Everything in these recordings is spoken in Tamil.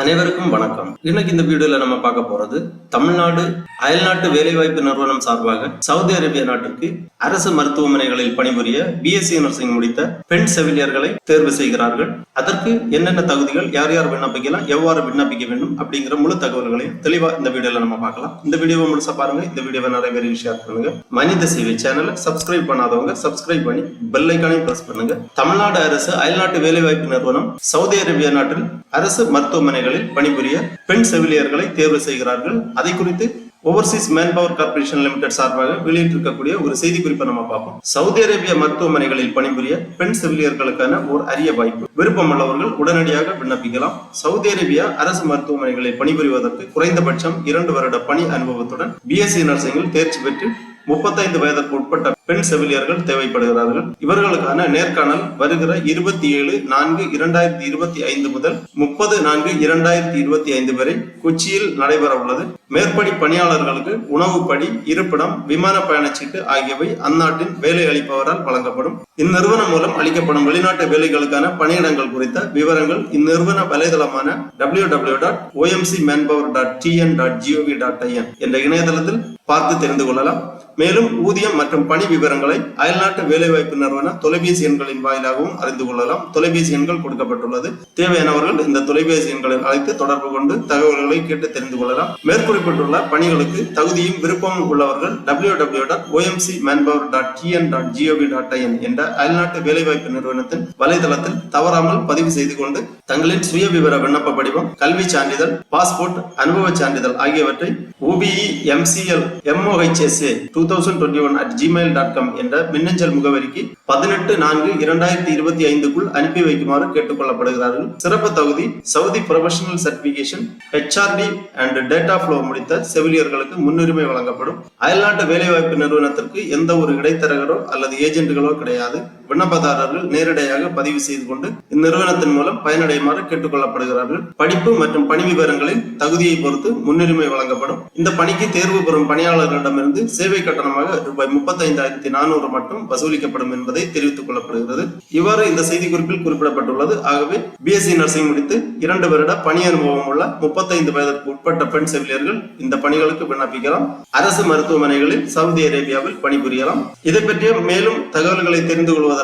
அனைவருக்கும் வணக்கம். இன்னைக்கு இந்த வீடியோல நம்ம பார்க்க போறது தமிழ்நாடு அயல்நாட்டு வேலைவாய்ப்பு நிறுவனம் சார்பாக சவுதி அரேபியா நாட்டிற்கு அரசு மருத்துவமனைகளில் பணிபுரிய பிஎஸ்சி நர்சிங் முடித்த பெண் செவிலியர்களை தேர்வு செய்கிறார்கள். அதற்கு என்னென்ன தகுதிகள், யார் யார் விண்ணப்பிக்கலாம், எவ்வாறு விண்ணப்பிக்க வேண்டும் அப்படிங்கிற முழு தகவல்களையும் தெளிவா இந்த வீடியோல நம்ம பார்க்கலாம். இந்த வீடியோவை முழுசா பாருங்க. இந்த வீடியோவை நிறைய பேருக்கு ஷேர் பண்ணுங்க. மனித சேவை சேனலை சப்ஸ்கிரைப் பண்ணாதவங்க சப்ஸ்கிரைப் பண்ணி பெல் ஐகானையும் பிரஸ் பண்ணுங்க. தமிழ்நாடு அரசு அயல்நாட்டு வேலைவாய்ப்பு நிறுவனம் சவுதி அரேபியா நாட்டில் அரசு மருத்துவமனைகளில் பணிபுரிய பெண் செவிலியர்களை தேர்வு செய்கிறார்கள். அதை குறித்து ஓவர்சீஸ் மேன்பவர் கார்பரேஷன் லிமிடெட் சார்பாக வெளியிட்டிருக்கக்கூடிய ஒரு செய்தி குறிப்பை நம்ம பார்ப்போம். சவுதி அரேபியா மருத்துவமனைகளில் பணிபுரிய பெண் செவிலியர்களுக்கான ஒரு அரிய வாய்ப்பு. விருப்பமுள்ளவர்கள் உடனடியாக விண்ணப்பிக்கலாம். சவுதி அரேபியா அரசு மருத்துவமனைகளில் பணிபுரிவதற்கு குறைந்தபட்சம் 2 வருட பணி அனுபவத்துடன் பிஎஸ்சி நர்சிங்கில் தேர்ச்சி பெற்று 35 வயதிற்கு உட்பட்ட பெண் செவிலியர்கள் தேவைப்படுகிறார்கள். இவர்களுக்கான நேர்காணல் வருகிற 27/4/2025 முதல் 30/4/2025 வரை கொச்சியில் நடைபெற உள்ளது. மேற்படி பணியாளர்களுக்கு உணவுப்படி, இருப்பிடம், விமான பயணச்சீட்டு ஆகியவை அந்நாட்டின் வேலை அளிப்பவரால் வழங்கப்படும். இந்நிறுவனம் மூலம் அளிக்கப்படும் வெளிநாட்டு வேலைகளுக்கான பணியிடங்கள் குறித்த விவரங்கள் இந்நிறுவன வலைதளமான www.omcmanpower.tn.gov.in என்ற இணையதளத்தில் பார்த்து தெரிந்து கொள்ளலாம். மேலும் ஊதியம் மற்றும் பணி விவரங்களை அயல்நாட்டு வேலைவாய்ப்பு நிறுவன தொலைபேசி எண்களின் வாயிலாகவும் அறிந்து கொள்ளலாம். தொலைபேசி எண்கள் கொடுக்கப்பட்டுள்ளது. தேவையானவர்கள் இந்த தொலைபேசி எண்களில் அழைத்து தொடர்பு கொண்டு தகவல்களை கேட்டு தெரிந்து கொள்ளலாம். மேற்குறிப்பிட்டுள்ள பணிகளுக்கு தகுதியும் விருப்பமும் உள்ளவர்கள் www.omcmanpower.tn.gov.in என்ற அயல்நாட்டு வேலைவாய்ப்பு நிறுவனத்தின் வலைதளத்தில் தவறாமல் பதிவு செய்து கொண்டு தங்களின் சுய விவர விண்ணப்ப படிவம், கல்வி சான்றிதழ், பாஸ்போர்ட், அனுபவ சான்றிதழ் ஆகியவற்றை obemcl2021@gmail.com என்ற மின்னஞ்சல் முகவரிக்கு 18/4/2025க்குள் அனுப்பி வைக்குமாறு கேட்டுக் கொள்ளப்படுகிறார்கள். சிறப்பு தகுதி Saudi professional certification, HRD and data flow முடித்த செவிலியர்களுக்கு முன்னுரிமை வழங்கப்படும். அயல்நாட்டு வேலைவாய்ப்பு நிறுவனத்திற்கு எந்த ஒரு இடைத்தரகரோ அல்லது ஏஜென்ட்டுகளோ கிடையாது. விண்ணப்பதாரர்கள் நேரடியாக பதிவு செய்து கொண்டு இந்நிறுவனத்தின் மூலம் பயனடையுமாறு கேட்டுக் கொள்ளப்படுகிறார்கள். படிப்பு மற்றும் பணி விவரங்களில் தகுதியை பொறுத்து முன்னுரிமை வழங்கப்படும். இந்த பணிக்கு தேர்வு பெறும் பணியாளர்களிடமிருந்து சேவை கட்டணமாக ரூபாய் 35,400 மட்டும் வசூலிக்கப்படும் என்பதை தெரிவித்துக் கொள்ளப்படுகிறது. இவ்வாறு இந்த செய்தி குறிப்பில் குறிப்பிடப்பட்டுள்ளது. ஆகவே பிஎஸ்சி நர்சிங் முடித்து 2 வருட பணி அனுபவம் உள்ள 35 வயதிற்கு உட்பட்ட பெண் செவிலியர்கள் இந்த பணிகளுக்கு விண்ணப்பிக்கலாம். அரசு மருத்துவமனைகளில் சவுதி அரேபியாவில் பணிபுரியலாம். இதை பற்றிய மேலும் தகவல்களை தெரிந்து கொள்வதற்காக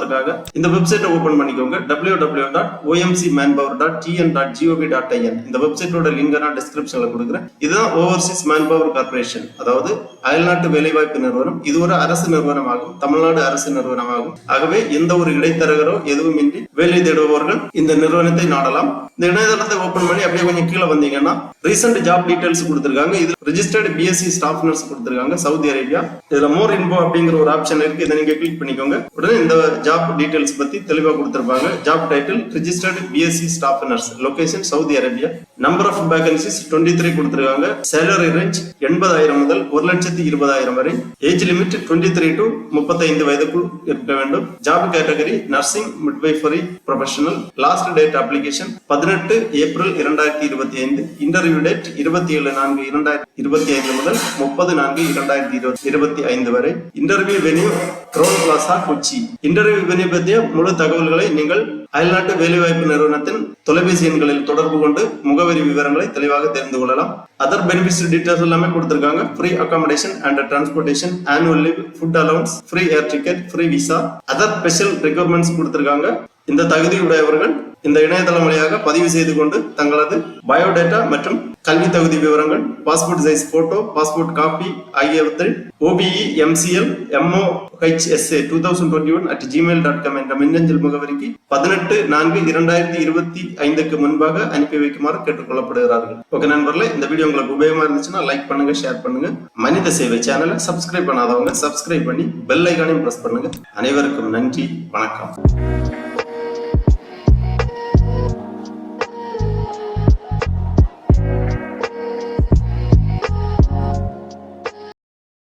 இந்த வெப்சைட்டை ஓபன் பண்ணிக்கோங்க. www.omcmanpower.tn.gov.in இந்த வெப்சைட்டோட லிங்க் நான் டிஸ்கிரிப்ஷன்ல கொடுக்கிறேன். இதுதான் ஓவர்சீஸ் மேன்பவர் கார்பரேஷன், அதாவது அயல்நாட்டு வேலைவாய்ப்பு நிறுவனம். இது ஒரு அரசு நிறுவனமாகும், தமிழ்நாடு அரசு நிறுவனமாகும். ஆகவே எந்த ஒரு இடைத்தரகரோ எதுவுமின்றி வேலை தேடுபவர்கள் இந்த நிறுவனத்தை நாடலாம். இந்த இணையதளத்தை ஓபன் பண்ணி அப்படியே கொஞ்சம் கீழே வந்தீங்கன்னா ரீசெண்ட் ஜாப் டீடைல்ஸ் கொடுத்திருக்காங்க. இது ரெஜிஸ்டர்டு பிஎஸ்சி ஸ்டாஃப் நர்ஸ் கொடுத்திருக்காங்க சவுதி அரேபியா. இதுல மோர் இன்ஃபோ அப்படிங்கிற ஒரு ஆப்ஷன் இருக்கு. இதை நீங்க கிளிக் பண்ணிக்கோங்க. உடனே இந்த ஜாப் டீடைல்ஸ் பத்தி தெளிவா கொடுத்திருப்பாங்க. Job title registered BSc staff nurse, location Saudi Arabia. Number of vacancies 23 கொடுத்திருக்காங்க. சேலரி ரேஞ்ச் 80,000 முதல் 1,20,000 வரை. ஏஜ் லிமிட் 23 to 35 வயதுக்குள் இருக்க வேண்டும். Job category nursing midwifery professional. Last date application 18 April 2025. Interview date 27/4/2025 முதல் 30/4/2025 வரை. Interview venue crown plaza, Kochi. Interview venue பற்றிய முழு தகவல்களை நீங்கள் அயல்நாட்டு வேலைவாய்ப்பு நிறுவனத்தின் தொலைபேசி எண்களில் தொடர்பு கொண்டு முகவரி விவரங்களை தெளிவாக தெரிந்து கொள்ளலாம். அதர் பெனிஃபிட்ஸ் டீடைல்ஸ் எல்லாமே கொடுத்திருக்காங்க. Free accommodation and transportation, annual leave, food allowance, free air ticket, free visa, other special requirements கொடுத்திருக்காங்க. இந்த தகுதியுடையவர்கள் இந்த இணையதளம் வழியாக பதிவு செய்து கொண்டு தங்களது பயோடேட்டா மற்றும் கல்வி தகுதி விவரங்கள், passport size photo, passport copy ஆகியவற்றை obemcl2021@gmail.com என்ற மின்னஞ்சல் முகவரிக்கு 18/4/2025க்கு முன்பாக அனுப்பி வைக்குமாறு கேட்டுக் கொள்ளப்படுகிறார்கள். ஓகே நண்பர்களே, இந்த வீடியோ உங்களுக்கு உபயோகமா இருந்துச்சுன்னா லைக் பண்ணுங்க, ஷேர் பண்ணுங்க. மனித சேவை சேனலை சப்ஸ்கிரைப் பண்ணாதவங்க சப்ஸ்கிரைப் பண்ணி பெல் ஐகானையும் பிரஸ் பண்ணுங்க. அனைவருக்கும் நன்றி, வணக்கம்.